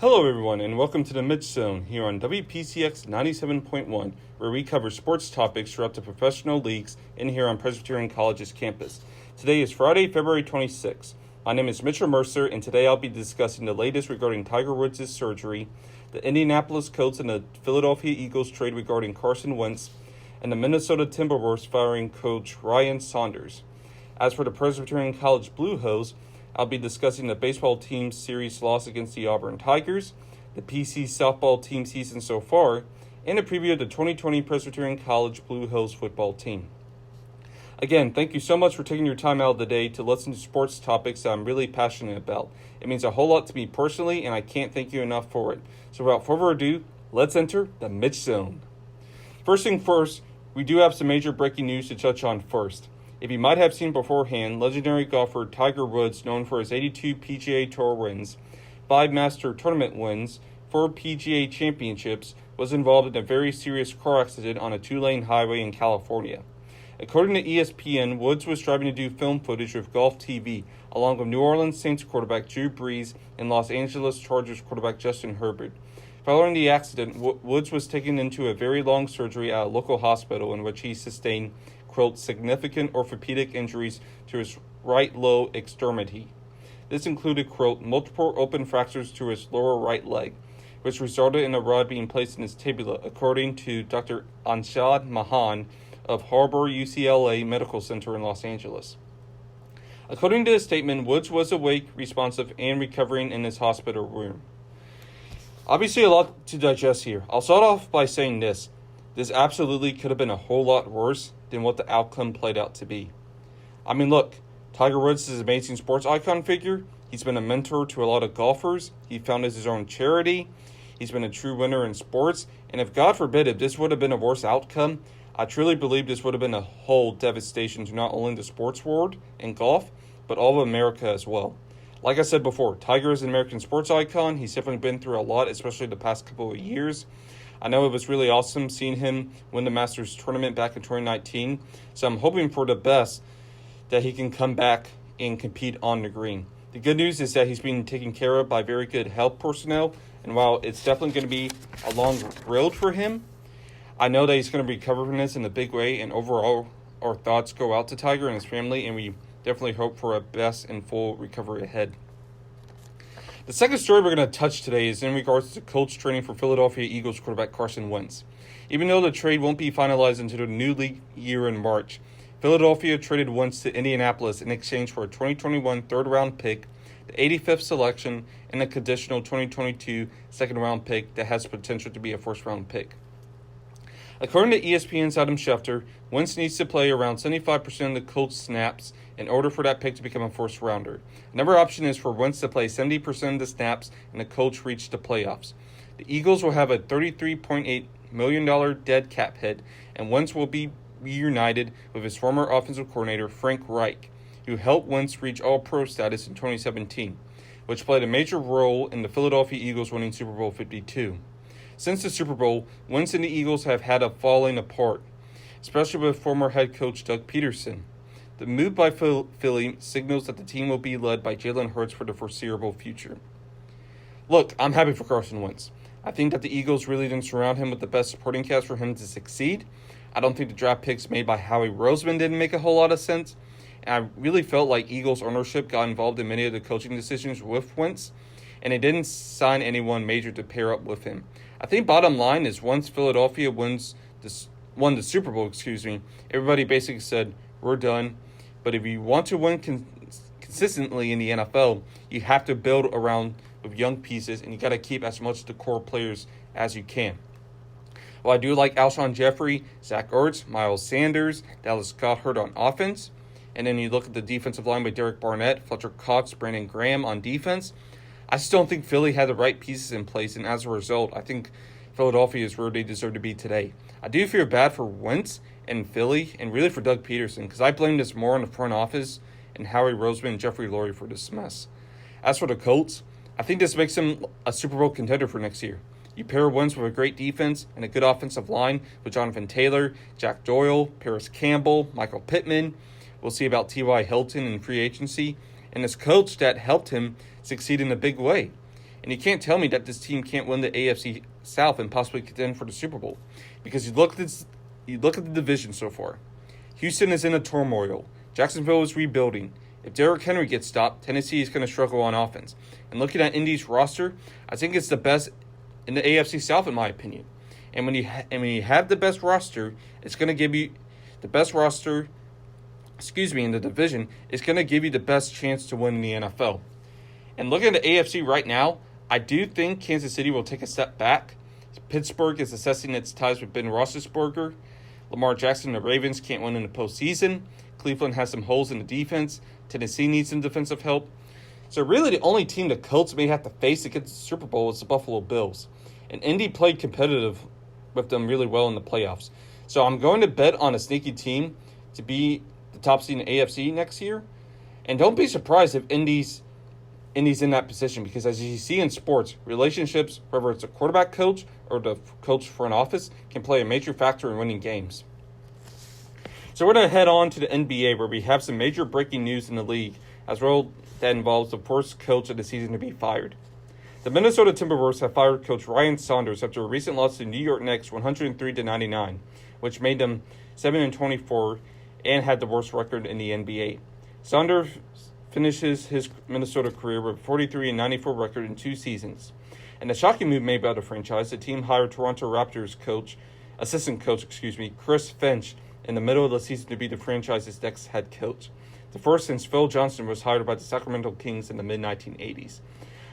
Hello everyone and welcome to the Mitch Zone here on WPCX 97.1, where we cover sports topics throughout the professional leagues in here on Presbyterian College's campus. Today is Friday, February 26th. My name is Mitch Mercer, and today I'll be discussing the latest regarding Tiger Woods' surgery, the Indianapolis Colts and the Philadelphia Eagles trade regarding Carson Wentz, and the Minnesota Timberwolves firing coach Ryan Saunders. As for the Presbyterian College Blue Hose, I'll be discussing the baseball team's series loss against the Auburn Tigers, the PC softball team season so far, and a preview of the 2020 Presbyterian College Blue Hose football team. Again, thank you so much for taking your time out of the day to listen to sports topics that I'm really passionate about. It means a whole lot to me personally, and I can't thank you enough for it. So without further ado, let's enter the Mitch Zone. First thing first, we do have some major breaking news to touch on first. If you might have seen beforehand, legendary golfer Tiger Woods, known for his 82 PGA Tour wins, 5 Master Tournament wins, 4 PGA Championships, was involved in a very serious car accident on a 2-lane highway in California. According to ESPN, Woods was driving to do film footage with Golf TV, along with New Orleans Saints quarterback Drew Brees and Los Angeles Chargers quarterback Justin Herbert. Following the accident, Woods was taken into a very long surgery at a local hospital in which he sustained significant orthopedic injuries to his right low extremity. This included multiple open fractures to his lower right leg, which resulted in a rod being placed in his tibia, according to Dr. Anshad Mahan of Harbor UCLA Medical Center in Los Angeles. According to his statement, Woods was awake, responsive, and recovering in his hospital room. Obviously, a lot to digest here. I'll start off by saying this. This absolutely could have been a whole lot worse than what the outcome played out to be. I mean, look, Tiger Woods is an amazing sports icon figure. He's been a mentor to a lot of golfers. He founded his own charity. He's been a true winner in sports. And if God forbid, if this would have been a worse outcome, I truly believe this would have been a whole devastation to not only the sports world and golf, but all of America as well. Like I said before, Tiger is an American sports icon. He's definitely been through a lot, especially the past couple of years. I know it was really awesome seeing him win the Masters tournament back in 2019. So I'm hoping for the best that he can come back and compete on the green. The good news is that he's being taken care of by very good health personnel. And while it's definitely going to be a long road for him, I know that he's going to recover from this in a big way. And overall, our thoughts go out to Tiger and his family. And we definitely hope for a best and full recovery ahead. The second story we're going to touch today is in regards to Colts training for Philadelphia Eagles quarterback Carson Wentz. Even though the trade won't be finalized until the new league year in March, Philadelphia traded Wentz to Indianapolis in exchange for a 2021 third-round pick, the 85th selection, and a conditional 2022 second-round pick that has potential to be a first-round pick. According to ESPN's Adam Schefter, Wentz needs to play around 75% of the Colts snaps in order for that pick to become a first-rounder. Another option is for Wentz to play 70% of the snaps and the Colts reach the playoffs. The Eagles will have a $33.8 million dead cap hit, and Wentz will be reunited with his former offensive coordinator, Frank Reich, who helped Wentz reach All-Pro status in 2017, which played a major role in the Philadelphia Eagles winning Super Bowl 52. Since the Super Bowl, Wentz and the Eagles have had a falling apart, especially with former head coach Doug Peterson. The move by Philly signals that the team will be led by Jalen Hurts for the foreseeable future. Look, I'm happy for Carson Wentz. I think that the Eagles really didn't surround him with the best supporting cast for him to succeed. I don't think the draft picks made by Howie Roseman didn't make a whole lot of sense. And I really felt like Eagles ownership got involved in many of the coaching decisions with Wentz, and they didn't sign anyone major to pair up with him. I think bottom line is once Philadelphia won the Super Bowl, everybody basically said, we're done. But if you want to win consistently in the NFL, you have to build around with young pieces, and you got to keep as much of the core players as you can. Well, I do like Alshon Jeffrey, Zach Ertz, Miles Sanders, Dallas Goedert on offense. And then you look at the defensive line with Derek Barnett, Fletcher Cox, Brandon Graham on defense. I just don't think Philly had the right pieces in place, and as a result, I think Philadelphia is where they deserve to be today. I do feel bad for Wentz and Philly, and really for Doug Peterson, because I blame this more on the front office and Howie Roseman and Jeffrey Lurie for this mess. As for the Colts, I think this makes them a Super Bowl contender for next year. You pair Wentz with a great defense and a good offensive line with Jonathan Taylor, Jack Doyle, Paris Campbell, Michael Pittman. We'll see about T.Y. Hilton in free agency, and this coach that helped him succeed in a big way. And you can't tell me that this team can't win the AFC South and possibly contend for the Super Bowl. Because you look at the division so far. Houston is in a turmoil. Jacksonville is rebuilding. If Derrick Henry gets stopped, Tennessee is going to struggle on offense. And looking at Indy's roster, I think it's the best in the AFC South, in my opinion. And when you have the best roster, it's going to give you the best roster. In the division, is going to give you the best chance to win in the NFL. And looking at the AFC right now, I do think Kansas City will take a step back. Pittsburgh is assessing its ties with Ben Roethlisberger. Lamar Jackson and the Ravens can't win in the postseason. Cleveland has some holes in the defense. Tennessee needs some defensive help. So really the only team the Colts may have to face against the Super Bowl is the Buffalo Bills. And Indy played competitive with them really well in the playoffs. So I'm going to bet on a sneaky team to be the top seed in the AFC next year. And don't be surprised if Indy's in that position, because as you see in sports, relationships, whether it's a quarterback coach or the coach front office, can play a major factor in winning games. So we're going to head on to the NBA, where we have some major breaking news in the league, as well that involves the first coach of the season to be fired. The Minnesota Timberwolves have fired coach Ryan Saunders after a recent loss to New York Knicks 103-99, which made them 7-24 and had the worst record in the NBA. Saunders finishes his Minnesota career with a 43-94 record in 2 seasons. And the shocking move made by the franchise, the team hired Toronto Raptors assistant coach, Chris Finch in the middle of the season to be the franchise's next head coach. The first since Phil Johnson was hired by the Sacramento Kings in the mid-1980s.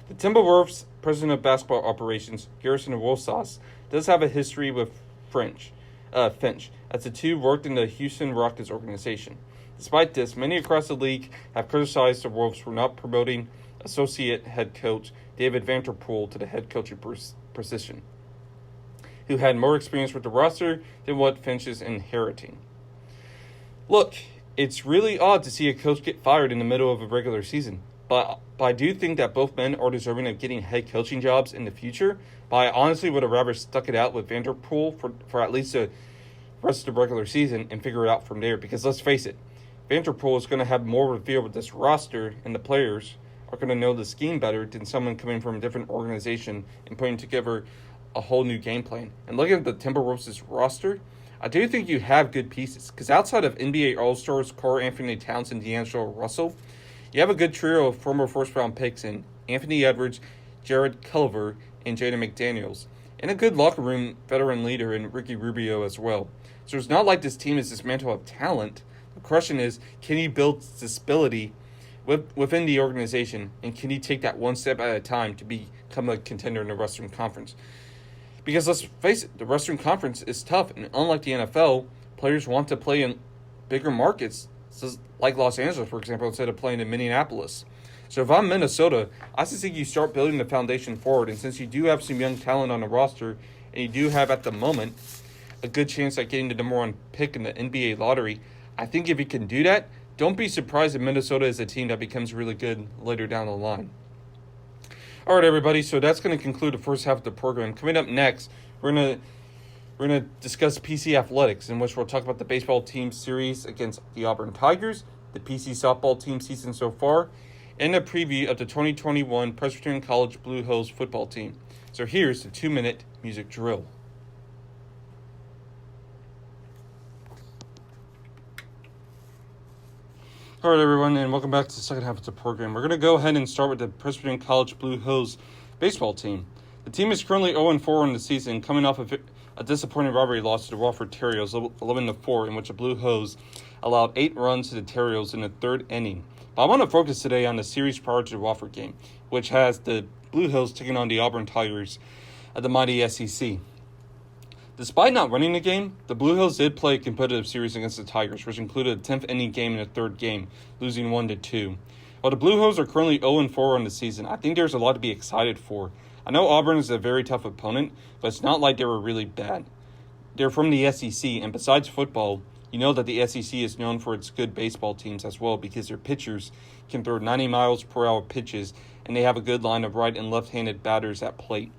The Timberwolves president of basketball operations, Garrison Wilsas, does have a history with Finch, as the two worked in the Houston Rockets organization. Despite this, many across the league have criticized the Wolves for not promoting associate head coach David Vanterpool to the head coaching position, who had more experience with the roster than what Finch is inheriting. Look, it's really odd to see a coach get fired in the middle of a regular season, but I do think that both men are deserving of getting head coaching jobs in the future, but I honestly would have rather stuck it out with Vanterpool for at least the rest of the regular season and figure it out from there, because let's face it, Vanterpool is going to have more of a feel with this roster, and the players are going to know the scheme better than someone coming from a different organization and putting together a whole new game plan. And looking at the Timberwolves' roster, I do think you have good pieces, because outside of NBA All-Stars Karl Anthony Towns and D'Angelo Russell, you have a good trio of former first-round picks in Anthony Edwards, Jared Culver, and Jaden McDaniels, and a good locker room veteran leader in Ricky Rubio as well. So it's not like this team is dismantled of talent. The question is, can he build stability within the organization, and can he take that one step at a time to become a contender in the Western Conference? Because let's face it, the Western Conference is tough, and unlike the NFL, players want to play in bigger markets, like Los Angeles, for example, instead of playing in Minneapolis. So if I'm Minnesota, I just think you start building the foundation forward, and since you do have some young talent on the roster, and you do have at the moment a good chance at getting the number 1 pick in the NBA lottery, I think if you can do that, don't be surprised if Minnesota is a team that becomes really good later down the line. All right, everybody, so that's going to conclude the first half of the program. Coming up next, we're going to discuss PC Athletics, in which we'll talk about the baseball team series against the Auburn Tigers, the PC softball team season so far, and a preview of the 2021 Presbyterian College Blue Hose football team. So here's the 2-minute music drill. All right, everyone, and welcome back to the second half of the program. We're going to go ahead and start with the Presbyterian College Blue Hose baseball team. The team is currently 0-4 in the season, coming off of a disappointing rivalry loss to the Wofford Terriers, 11-4, in which the Blue Hose allowed 8 runs to the Terriers in the 3rd inning. But I want to focus today on the series prior to the Wofford game, which has the Blue Hose taking on the Auburn Tigers at the mighty SEC. Despite not winning the game, the Blue Hose did play a competitive series against the Tigers, which included a 10th inning game in the 3rd game, losing 1-2. While the Blue Hose are currently 0-4 on the season, I think there's a lot to be excited for. I know Auburn is a very tough opponent, but it's not like they were really bad. They're from the SEC, and besides football, you know that the SEC is known for its good baseball teams as well, because their pitchers can throw 90 miles per hour pitches, and they have a good line of right and left-handed batters at plate.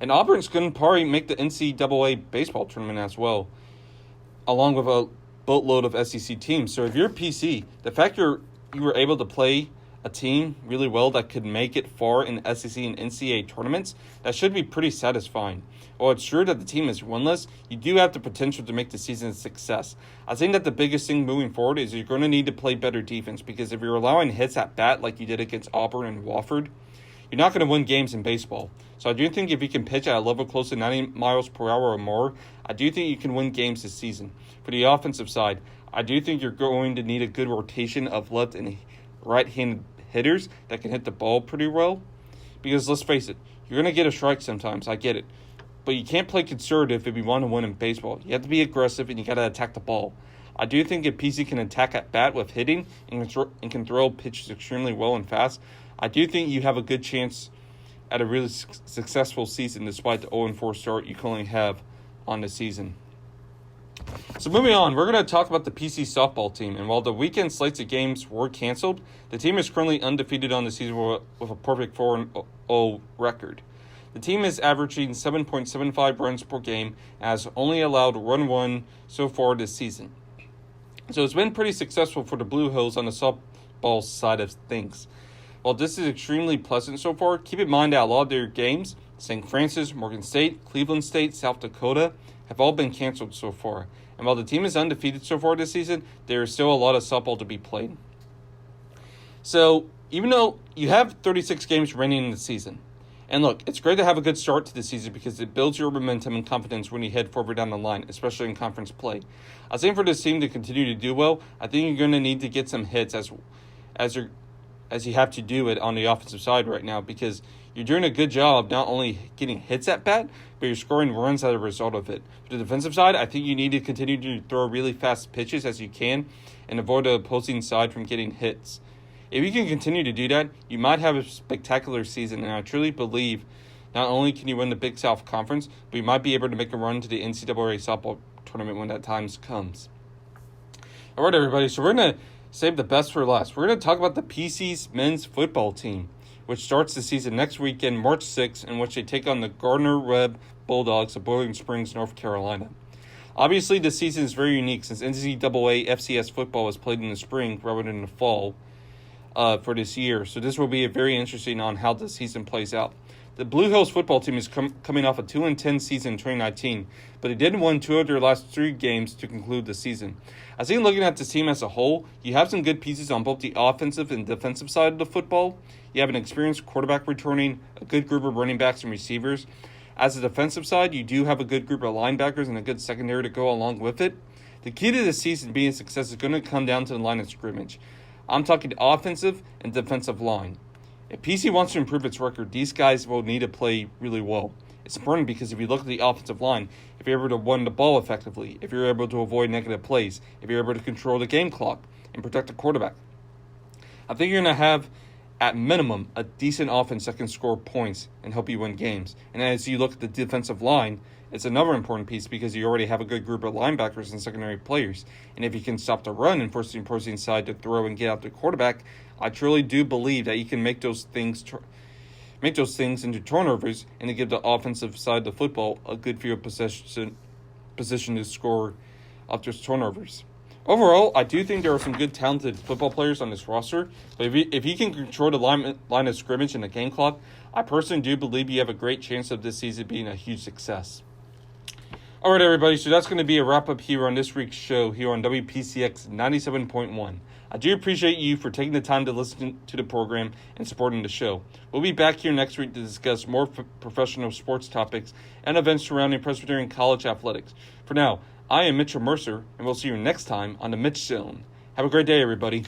And Auburn's going to probably make the NCAA baseball tournament as well, along with a boatload of SEC teams. So if you're PC, the fact you were able to play a team really well that could make it far in SEC and NCAA tournaments, that should be pretty satisfying. While it's true that the team is winless, you do have the potential to make the season a success. I think that the biggest thing moving forward is you're going to need to play better defense, because if you're allowing hits at bat like you did against Auburn and Wofford, you're not going to win games in baseball. So I do think if you can pitch at a level close to 90 miles per hour or more, I do think you can win games this season. For the offensive side, I do think you're going to need a good rotation of left and right-handed hitters that can hit the ball pretty well. Because let's face it, you're going to get a strike sometimes. I get it. But you can't play conservative if you want to win in baseball. You have to be aggressive, and you got to attack the ball. I do think if PC can attack at bat with hitting and can throw pitches extremely well and fast, I do think you have a good chance at a really successful season despite the 0-4 start you currently have on the season. So moving on, we're going to talk about the PC softball team. And while the weekend slates of games were canceled, the team is currently undefeated on the season with a perfect 4-0 record. The team is averaging 7.75 runs per game, has only allowed run one so far this season. So it's been pretty successful for the Blue Hills on the softball side of things. While this is extremely pleasant so far, keep in mind that a lot of their games, St. Francis, Morgan State, Cleveland State, South Dakota, have all been canceled so far. And while the team is undefeated so far this season, there is still a lot of softball to be played. So even though you have 36 games remaining in the season, and look, it's great to have a good start to the season because it builds your momentum and confidence when you head forward down the line, especially in conference play. I think for this team to continue to do well, I think you're going to need to get some hits as you have to do it on the offensive side right now, because you're doing a good job not only getting hits at bat, but you're scoring runs as a result of it. For the defensive side, I think you need to continue to throw really fast pitches as you can and avoid the opposing side from getting hits. If you can continue to do that, you might have a spectacular season, and I truly believe not only can you win the Big South Conference, but you might be able to make a run to the NCAA softball tournament when that time comes. All right, everybody, so we're going to save the best for last. We're going to talk about the PC's men's football team, which starts the season next weekend, March 6th, in which they take on the Gardner-Webb Bulldogs of Boiling Springs, North Carolina. Obviously, the season is very unique since NCAA FCS football is played in the spring rather than the fall for this year. So this will be very interesting on how the season plays out. The Blue Hills football team is coming off a 2-10 season in 2019, but they did win 2 of their last 3 games to conclude the season. I think looking at this team as a whole, you have some good pieces on both the offensive and defensive side of the football. You have an experienced quarterback returning, a good group of running backs and receivers. As a defensive side, you do have a good group of linebackers and a good secondary to go along with it. The key to this season being a success is going to come down to the line of scrimmage. I'm talking offensive and defensive line. If PC wants to improve its record, these guys will need to play really well. It's important because if you look at the offensive line, if you're able to run the ball effectively, if you're able to avoid negative plays, if you're able to control the game clock and protect the quarterback, I think you're going to have, at minimum, a decent offense that can score points and help you win games. And as you look at the defensive line, it's another important piece because you already have a good group of linebackers and secondary players. And if you can stop the run and force the opposing side to throw and get out the quarterback, I truly do believe that you can make those things into turnovers and to give the offensive side of the football a good field position to score off those turnovers. Overall, I do think there are some good, talented football players on this roster, but if he can control the line of scrimmage and the game clock, I personally do believe you have a great chance of this season being a huge success. All right, everybody, so that's going to be a wrap-up here on this week's show here on WPCX 97.1. I do appreciate you for taking the time to listen to the program and supporting the show. We'll be back here next week to discuss more professional sports topics and events surrounding Presbyterian College athletics. For now, I am Mitch Mercer, and we'll see you next time on the Mitch Zone. Have a great day, everybody.